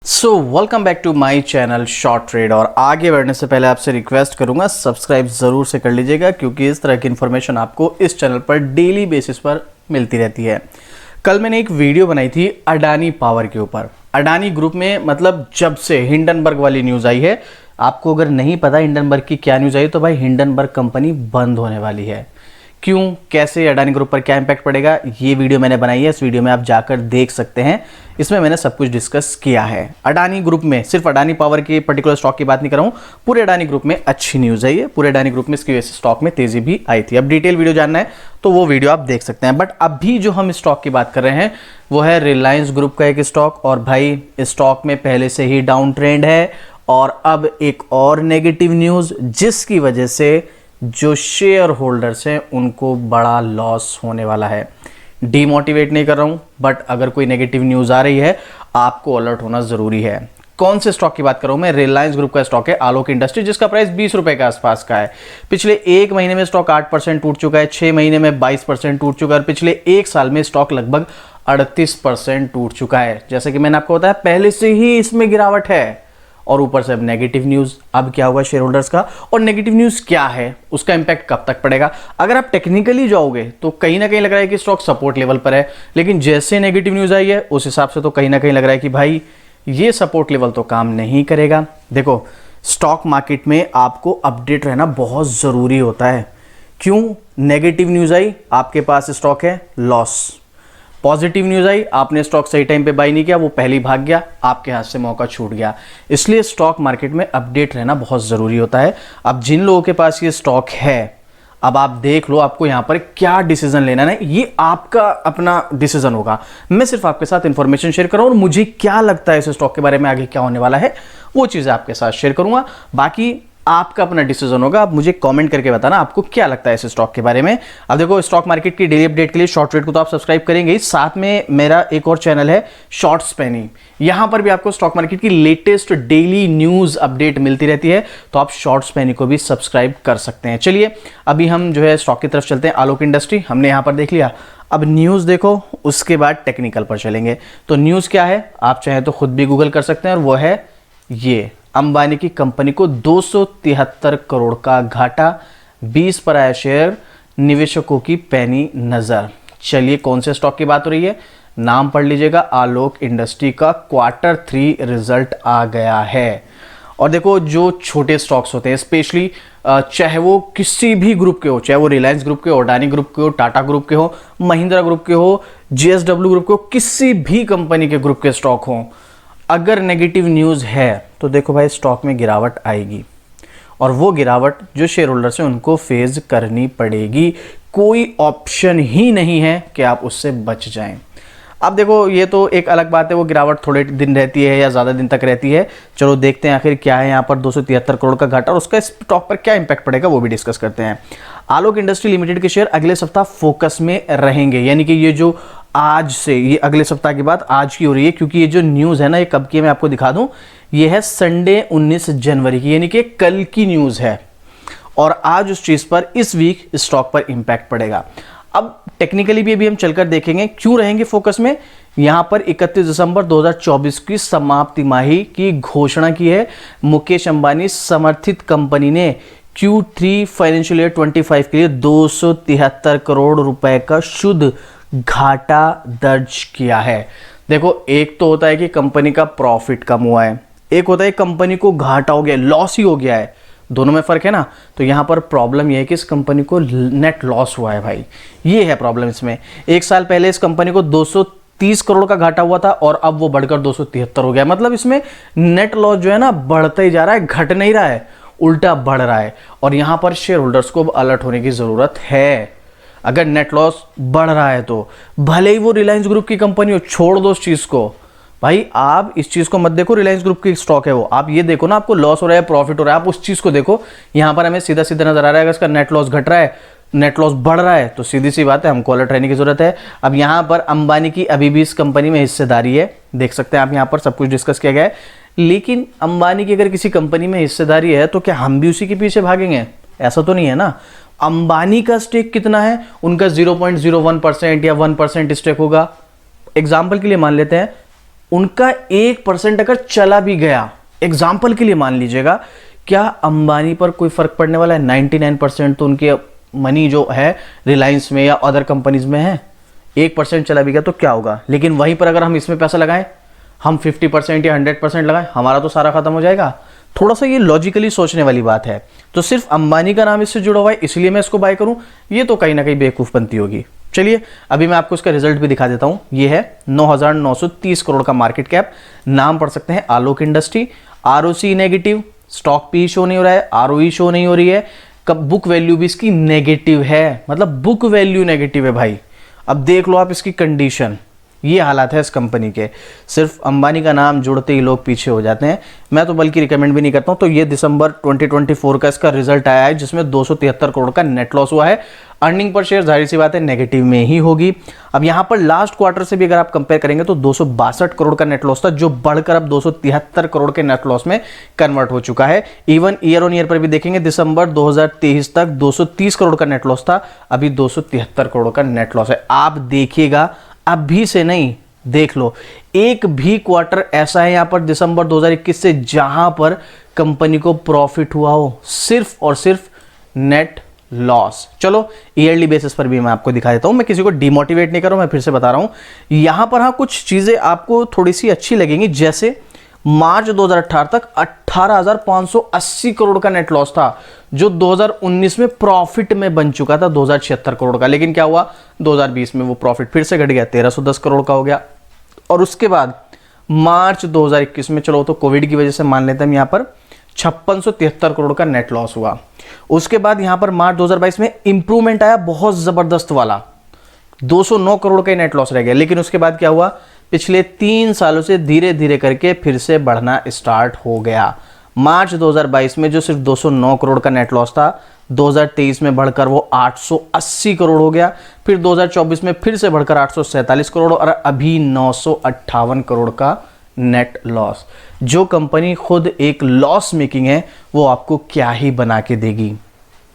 So welcome back to my channel Short Trade. और आगे बढ़ने से पहले आपसे रिक्वेस्ट करूंगा सब्सक्राइब ज़रूर से कर लीजिएगा, क्योंकि इस तरह की इन्फॉर्मेशन आपको इस चैनल पर डेली बेसिस पर मिलती रहती है। कल मैंने एक वीडियो बनाई थी अडानी पावर के ऊपर। अडानी ग्रुप में मतलब जब से हिंडनबर्ग वाली न्यूज़ आई है, आपको अगर नहीं पता हिंडनबर्ग की क्या न्यूज़ आई तो भाई हिंडनबर्ग कंपनी बंद होने वाली है। क्यों, कैसे, अडानी ग्रुप पर क्या इंपैक्ट पड़ेगा, ये वीडियो मैंने बनाई है। इस वीडियो में आप जाकर देख सकते हैं, इसमें मैंने सब कुछ डिस्कस किया है। अडानी ग्रुप में सिर्फ अडानी पावर के पर्टिकुलर स्टॉक की बात नहीं कर रहा हूँ, पूरे अडानी ग्रुप में अच्छी न्यूज़ है ये। पूरे अडानी ग्रुप में इसकी वजह से स्टॉक में तेजी भी आई थी। अब डिटेल वीडियो जानना है तो वो वीडियो आप देख सकते हैं। बट अभी जो हम स्टॉक की बात कर रहे हैं वो है रिलायंस ग्रुप का एक स्टॉक। और भाई स्टॉक में पहले से ही डाउन ट्रेंड है और अब एक और नेगेटिव न्यूज़, जिसकी वजह से जो शेयर होल्डर्स हैं उनको बड़ा लॉस होने वाला है। डीमोटिवेट नहीं कर रहा हूं, बट अगर कोई नेगेटिव न्यूज़ आ रही है आपको अलर्ट होना ज़रूरी है। कौन से स्टॉक की बात कर रहा हूं मैं? रिलायंस ग्रुप का स्टॉक है आलोक इंडस्ट्री, जिसका प्राइस 20 रुपए के आसपास का है। पिछले एक महीने में स्टॉक 8% टूट चुका है, 6 महीने में 22% टूट चुका है और पिछले एक साल में स्टॉक लगभग 38% टूट चुका है। जैसे कि मैंने आपको बताया पहले से ही इसमें गिरावट है और ऊपर से अब नेगेटिव न्यूज़। अब क्या होगा शेयर होल्डर्स का, और नेगेटिव न्यूज़ क्या है, उसका इंपैक्ट कब तक पड़ेगा? अगर आप टेक्निकली जाओगे तो कहीं ना कहीं लग रहा है कि स्टॉक सपोर्ट लेवल पर है, लेकिन जैसे नेगेटिव न्यूज़ आई है उस हिसाब से तो कहीं ना कहीं लग रहा है कि भाई ये सपोर्ट लेवल तो काम नहीं करेगा। देखो, स्टॉक मार्केट में आपको अपडेट रहना बहुत ज़रूरी होता है। क्यों? नेगेटिव न्यूज़ आई, आपके पास स्टॉक है, लॉस। पॉजिटिव न्यूज़ आई, आपने स्टॉक सही टाइम पे बाई नहीं किया, वो पहले ही भाग गया, आपके हाथ से मौका छूट गया। इसलिए स्टॉक मार्केट में अपडेट रहना बहुत ज़रूरी होता है। अब जिन लोगों के पास ये स्टॉक है, अब आप देख लो आपको यहाँ पर क्या डिसीजन लेना है, ये आपका अपना डिसीजन होगा। मैं सिर्फ आपके साथ इंफॉर्मेशन शेयर कर रहा हूँ और मुझे क्या लगता है इस स्टॉक के बारे में, आगे क्या होने वाला है वो चीज़ें आपके साथ शेयर करूँगा। बाकी आपका अपना डिसीजन होगा। आप मुझे कमेंट करके बताना आपको क्या लगता है इस स्टॉक के बारे में। अब देखो, स्टॉक मार्केट की डेली अपडेट के लिए शॉर्ट ट्रेड को तो आप सब्सक्राइब करेंगे ही, साथ में मेरा एक और चैनल है शॉर्ट्स पेनी, यहां पर भी आपको स्टॉक मार्केट की लेटेस्ट डेली न्यूज़ अपडेट मिलती रहती है, तो आप शॉर्ट्स पेनी को भी सब्सक्राइब कर सकते हैं। चलिए अभी हम जो है स्टॉक की तरफ चलते हैं। आलोक इंडस्ट्री हमने यहाँ पर देख लिया, अब न्यूज़ देखो, उसके बाद टेक्निकल पर चलेंगे। तो न्यूज़ क्या है आप चाहे तो खुद भी गूगल कर सकते हैं, और वो है ये, अंबानी की कंपनी को 273 करोड़ का घाटा, 20 पर आया शेयर, निवेशकों की पैनी नजर। चलिए कौन से स्टॉक की बात हो रही है, नाम पढ़ लीजिएगा, आलोक इंडस्ट्री का Q3 रिजल्ट आ गया है। और देखो, जो छोटे स्टॉक्स होते हैं स्पेशली, चाहे वो किसी भी ग्रुप के हो, चाहे वो रिलायंस ग्रुप के हो, अडानी ग्रुप के हो, टाटा ग्रुप के हो, महिंद्रा ग्रुप के हो, JSW ग्रुप के हो, किसी भी कंपनी के ग्रुप के स्टॉक हो, अगर नेगेटिव न्यूज़ है तो देखो भाई स्टॉक में गिरावट आएगी, और वो गिरावट जो शेयर होल्डर्स हैं उनको फेस करनी पड़ेगी। कोई ऑप्शन ही नहीं है कि आप उससे बच जाएं। अब देखो, ये तो एक अलग बात है, वो गिरावट थोड़े दिन रहती है या ज़्यादा दिन तक रहती है। चलो देखते हैं आखिर क्या है यहाँ पर 273 करोड़ का घाटा और उसका स्टॉक पर क्या इंपैक्ट पड़ेगा, वो भी डिस्कस करते हैं। आलोक इंडस्ट्री लिमिटेड के शेयर अगले सप्ताह फोकस में रहेंगे, यानी कि ये जो आज से, ये अगले सप्ताह की बात आज की हो रही है, क्योंकि ये जो न्यूज़ है ना, ये कब की है मैं आपको दिखा दूं, ये है संडे 19 जनवरी की, यानी कि कल की न्यूज़ है। और आज उस चीज़ पर इस वीक स्टॉक पर इंपैक्ट पड़ेगा। अब टेक्निकली भी अभी हम चलकर देखेंगे क्यों रहेंगे फोकस में। यहां पर 31 दिसंबर 2024 की समाप्त तिमाही की घोषणा की है। मुकेश अंबानी समर्थित कंपनी ने Q3 फाइनेंशियल ईयर 25 के लिए 273 करोड़ रुपए का शुद्ध घाटा दर्ज किया है। देखो, एक तो होता है कि कंपनी का प्रॉफिट कम हुआ है, एक होता है कंपनी को घाटा हो गया, लॉस ही हो गया है, दोनों में फर्क है ना। तो यहां पर प्रॉब्लम यह है कि इस कंपनी को नेट लॉस हुआ है भाई, ये है प्रॉब्लम इसमें। एक साल पहले इस कंपनी को 230 करोड़ का घाटा हुआ था और अब वो बढ़कर 273 हो गया। मतलब इसमें नेट लॉस जो है ना बढ़ता ही जा रहा है, घट नहीं रहा है, उल्टा बढ़ रहा है। और यहां पर शेयर होल्डर्स को अलर्ट होने की जरूरत है। अगर नेट लॉस बढ़ रहा है तो भले ही वो रिलायंस ग्रुप की कंपनी हो, छोड़ दो उस चीज को भाई। आप इस चीज को मत देखो, रिलायंस ग्रुप की स्टॉक है वो, आप ये देखो ना आपको लॉस हो रहा है प्रॉफिट हो रहा है, आप उस चीज को देखो। यहां पर हमें सीधा सीधा नजर आ रहा है, अगर इसका नेट लॉस घट रहा है, नेट लॉस बढ़ रहा है, तो सीधी सी बात है हमको अलर्ट रहने की जरूरत है। अब यहां पर अंबानी की अभी भी इस कंपनी में हिस्सेदारी है, देख सकते हैं आप, यहां पर सब कुछ डिस्कस किया गया है। लेकिन अंबानी की अगर किसी कंपनी में हिस्सेदारी है तो क्या हम भी उसी के पीछे भागेंगे? ऐसा तो नहीं है ना। अंबानी का स्टेक कितना है? उनका 0.01% या 1% स्टेक होगा। एग्जाम्पल के लिए मान लेते हैं उनका 1% अगर चला भी गया, एग्जाम्पल के लिए मान लीजिएगा, क्या अंबानी पर कोई फर्क पड़ने वाला है? 99% तो उनके मनी जो है रिलायंस में या अदर कंपनीज में है। 1% चला भी गया तो क्या होगा? लेकिन वहीं पर अगर हम इसमें पैसा लगाएं, हम 50% या 100% लगाएं, हमारा तो सारा खत्म हो जाएगा। थोड़ा सा ये लॉजिकली सोचने वाली बात है। तो सिर्फ अंबानी का नाम इससे जुड़ा हुआ है इसलिए मैं इसको बाय करूं, ये तो कहीं ना कहीं बेवकूफपंती होगी। चलिए अभी मैं आपको इसका रिजल्ट भी दिखा देता हूं। ये है 9,930 करोड़ का मार्केट कैप, नाम पढ़ सकते हैं Alok industry. ROC negative, stock पी शो नहीं हो रहा है, आरओई शो नहीं हो रही है, कब बुक वैल्यू भी इसकी नेगेटिव है, मतलब बुक वैल्यू नेगेटिव है भाई। अब देख लो आप इसकी कंडीशन, ये हालात है इस कंपनी के। सिर्फ अंबानी का नाम जुड़ते ही लोग पीछे हो जाते हैं। मैं तो बल्कि रिकमेंड भी नहीं करता हूं। तो ये दिसंबर 2024 का इसका रिजल्ट आया है जिसमें 273 करोड़ का नेट लॉस हुआ है। अर्निंग पर शेयर जाहिर सी बात है नेगेटिव में ही होगी। अब यहां पर लास्ट क्वार्टर से भी अगर आप कंपेयर करेंगे तो 262 करोड़ का नेट लॉस था, जो बढ़कर अब 273 करोड़ के नेट लॉस में कन्वर्ट हो चुका है। इवन ईयर ऑन ईयर पर भी देखेंगे, दिसंबर 2023 तक 230 करोड़ का नेट लॉस था, अभी 273 करोड़ का नेट लॉस है। आप देखिएगा, अभी से नहीं, देख लो, एक भी क्वार्टर ऐसा है यहां पर दिसंबर 2021 से जहां पर कंपनी को प्रॉफिट हुआ हो, सिर्फ और सिर्फ नेट लॉस। चलो ईयरली बेसिस पर भी मैं आपको दिखा देता हूं। मैं किसी को डिमोटिवेट नहीं कर रहा हूं, मैं फिर से बता रहा हूं। यहां पर हाँ कुछ चीजें आपको थोड़ी सी अच्छी लगेंगी, जैसे मार्च 2018 तक 18,580 करोड़ का नेट लॉस था, जो 2019 में प्रॉफिट में बन चुका था 2,076 करोड़ का। लेकिन क्या हुआ, 2020 में वो प्रॉफिट फिर से घट गया, 1,310 करोड़ का हो गया। और उसके बाद मार्च 2021 में, चलो तो कोविड की वजह से मान लेते हैं हम, यहां पर 5673 करोड़ का नेट लॉस हुआ। उसके बाद यहां पर मार्च 2022 में इंप्रूवमेंट आया बहुत जबरदस्त वाला, 209 करोड़ का नेट लॉस रह गया। लेकिन उसके बाद क्या हुआ, पिछले 3 सालों से धीरे धीरे करके फिर से बढ़ना स्टार्ट हो गया। मार्च 2022 में जो सिर्फ 209 करोड़ का नेट लॉस था, 2023 में बढ़कर वो 880 करोड़ हो गया, फिर 2024 में फिर से बढ़कर 847 करोड़ और अभी 958 करोड़ का नेट लॉस। जो कंपनी खुद एक लॉस मेकिंग है वो आपको क्या ही बना के देगी,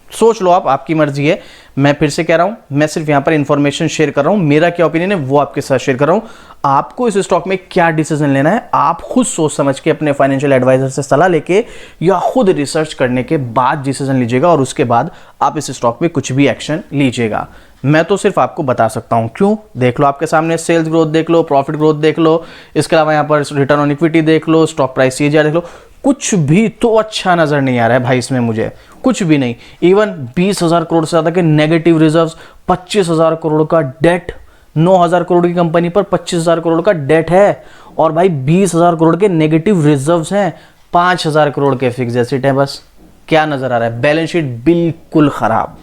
सोच लो आप, आपकी मर्जी है। मैं फिर से कह रहा हूं, मैं सिर्फ यहां पर इंफॉर्मेशन शेयर कर रहा हूं, मेरा क्या ओपिनियन है वो आपके साथ शेयर कर रहा हूं। आपको इस स्टॉक में क्या डिसीजन लेना है, आप खुद सोच समझ के अपने फाइनेंशियल एडवाइजर से सलाह लेके या खुद रिसर्च करने के बाद डिसीजन लीजिएगा, और उसके बाद आप इस स्टॉक में कुछ भी एक्शन लीजिएगा। मैं तो सिर्फ आपको बता सकता हूं। क्यों, देख लो आपके सामने, सेल्स ग्रोथ देख लो, प्रॉफिट ग्रोथ देख लो, इसके अलावा यहां पर रिटर्न ऑन इक्विटी देख लो, स्टॉक प्राइस सीएजीआर देख लो, कुछ भी तो अच्छा नजर नहीं आ रहा है भाई इसमें, मुझे कुछ भी नहीं। इवन 20,000 करोड़ से ज्यादा के नेगेटिव रिजर्व्स, 25,000 करोड़ का डेट, 9,000 करोड़ की कंपनी पर 25,000 करोड़ का डेट है, और भाई 20,000 करोड़ के नेगेटिव रिजर्व्स हैं, 5,000 करोड़ के फिक्स एसेट है। बस क्या नजर आ रहा है, बैलेंस शीट बिल्कुल खराब,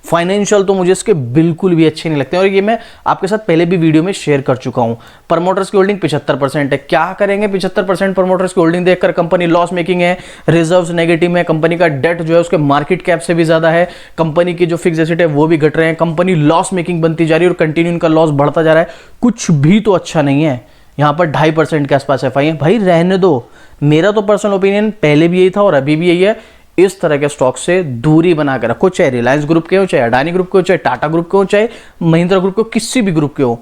फाइनेंशियल तो मुझे इसके बिल्कुल भी अच्छे नहीं लगते, और ये मैं आपके साथ पहले भी वीडियो में शेयर कर चुका हूं। प्रमोटर्स की होल्डिंग 75% है, क्या करेंगे 75% प्रमोटर्स की होल्डिंग देखकर, कंपनी लॉस मेकिंग है, रिजर्व्स नेगेटिव है, कंपनी का डेट जो है उसके मार्केट कैप से भी ज्यादा है, कंपनी की जो फिक्स एसेट है वो भी घट रहे हैं, कंपनी लॉस मेकिंग बनती जा रही है और कंटिन्यू इनका लॉस बढ़ता जा रहा है, कुछ भी तो अच्छा नहीं है। यहां पर 2.5% के आसपास एफआई है, भाई रहने दो। मेरा तो पर्सनल ओपिनियन पहले भी यही था और अभी भी यही है, इस तरह के स्टॉक से दूरी बना के रखो, चाहे रिलायंस ग्रुप के हो, चाहे अडानी ग्रुप के हो, चाहे टाटा ग्रुप के हो, चाहे महिंद्रा ग्रुप के हो, किसी भी ग्रुप के हो।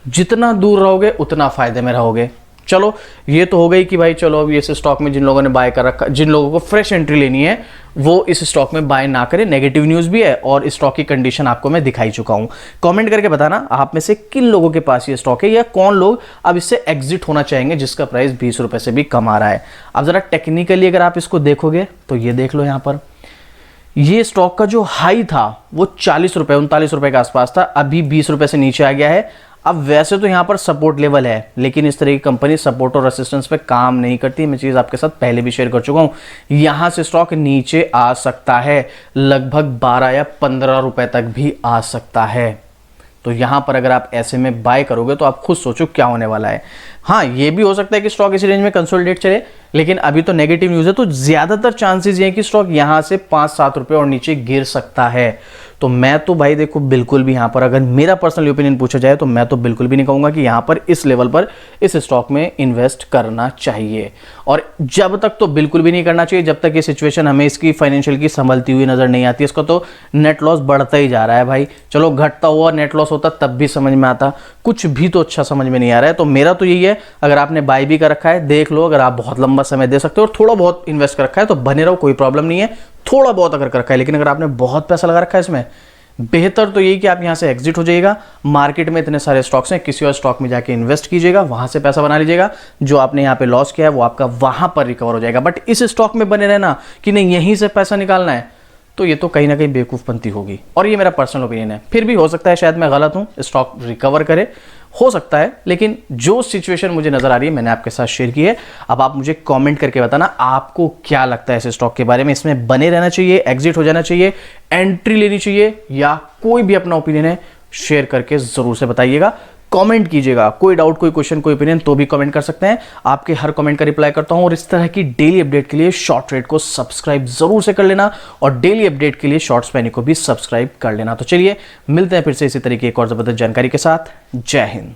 जितना दूर रहोगे उतना फायदे में रहोगे। चलो ये तो हो गई कि भाई चलो अब इस स्टॉक में जिन लोगों ने बाय कर रखा, जिन लोगों को फ्रेश एंट्री लेनी है वो इस स्टॉक में बाय ना करें। नेगेटिव न्यूज भी है और स्टॉक की कंडीशन आपको मैं दिखाई चुका हूं। कमेंट करके बताना आप में से किन लोगों के पास ये स्टॉक है, या कौन लोग अब इससे एग्जिट होना चाहेंगे जिसका प्राइस 20 रुपए से भी कम आ रहा है। अब जरा टेक्निकली अगर आप इसको देखोगे तो ये देख लो, यहां पर ये स्टॉक का जो हाई था वो 40 रुपए 39 रुपए के आसपास था, अभी 20 रुपए से नीचे आ गया है। अब वैसे तो यहां पर सपोर्ट लेवल है, लेकिन इस तरह की कंपनी सपोर्ट और रेसिस्टेंस पे काम नहीं करती। मैं चीज आपके साथ पहले भी शेयर कर चुका हूं। यहां से स्टॉक नीचे आ सकता है, लगभग 12 या 15 रुपए तक भी आ सकता है। तो यहां पर अगर आप ऐसे में बाय करोगे तो आप खुद सोचो क्या होने वाला है। हाँ, ये भी हो सकता है कि स्टॉक इस रेंज में कंसोलिडेट चले, लेकिन अभी तो नेगेटिव न्यूज है, तो ज्यादातर चांसेस ये है कि स्टॉक यहां से 5-7 रुपए और नीचे गिर सकता है। तो मैं तो भाई देखो बिल्कुल भी यहाँ पर अगर मेरा पर्सनल ओपिनियन पूछा जाए तो मैं तो बिल्कुल भी नहीं कहूँगा कि यहाँ पर इस लेवल पर इस स्टॉक में इन्वेस्ट करना चाहिए। और जब तक तो बिल्कुल भी नहीं करना चाहिए जब तक ये सिचुएशन हमें इसकी फाइनेंशियल की संभलती हुई नजर नहीं आती। इसका तो नेट लॉस बढ़ता ही जा रहा है भाई, चलो घटता हुआ नेट लॉस होता तब भी समझ में आता, कुछ भी तो अच्छा समझ में नहीं आ रहा है। तो मेरा तो यही है, अगर आपने बाय भी कर रखा है देख लो, अगर आप बहुत लंबा समय दे सकते हो और थोड़ा बहुत इन्वेस्ट कर रखा है तो बने रहो, कोई प्रॉब्लम नहीं है। थोड़ा बहुत अगर कर रखा है, लेकिन अगर आपने बहुत पैसा लगा रखा है इसमें, बेहतर तो यही कि आप यहां से एग्जिट हो जाइएगा। मार्केट में इतने सारे स्टॉक्स हैं, किसी और स्टॉक में जाके इन्वेस्ट कीजिएगा, वहां से पैसा बना लीजिएगा। जो आपने यहां पे लॉस किया है वो आपका वहां पर रिकवर हो जाएगा। बट इस स्टॉक में बने रहना कि नहीं यहीं से पैसा निकालना है, तो ये तो कहीं ना कहीं बेवकूफ़पंती होगी। और ये मेरा पर्सनल ओपिनियन है, फिर भी हो सकता है शायद मैं गलत हूं, स्टॉक रिकवर करे, हो सकता है। लेकिन जो सिचुएशन मुझे नजर आ रही है मैंने आपके साथ शेयर की है। अब आप मुझे कमेंट करके बताना आपको क्या लगता है इस स्टॉक के बारे में, इसमें बने रहना चाहिए, एग्जिट हो जाना चाहिए, एंट्री लेनी चाहिए, या कोई भी अपना ओपिनियन है शेयर करके जरूर से बताइएगा, कमेंट कीजिएगा। कोई डाउट, कोई क्वेश्चन, कोई ओपिनियन तो भी कमेंट कर सकते हैं, आपके हर कमेंट का रिप्लाई करता हूं। और इस तरह की डेली अपडेट के लिए शॉर्ट ट्रेड को सब्सक्राइब जरूर से कर लेना, और डेली अपडेट के लिए शॉर्ट्स पैनी को भी सब्सक्राइब कर लेना। तो चलिए मिलते हैं फिर से इसी तरीके एक और जबरदस्त जानकारी के साथ। जय हिंद।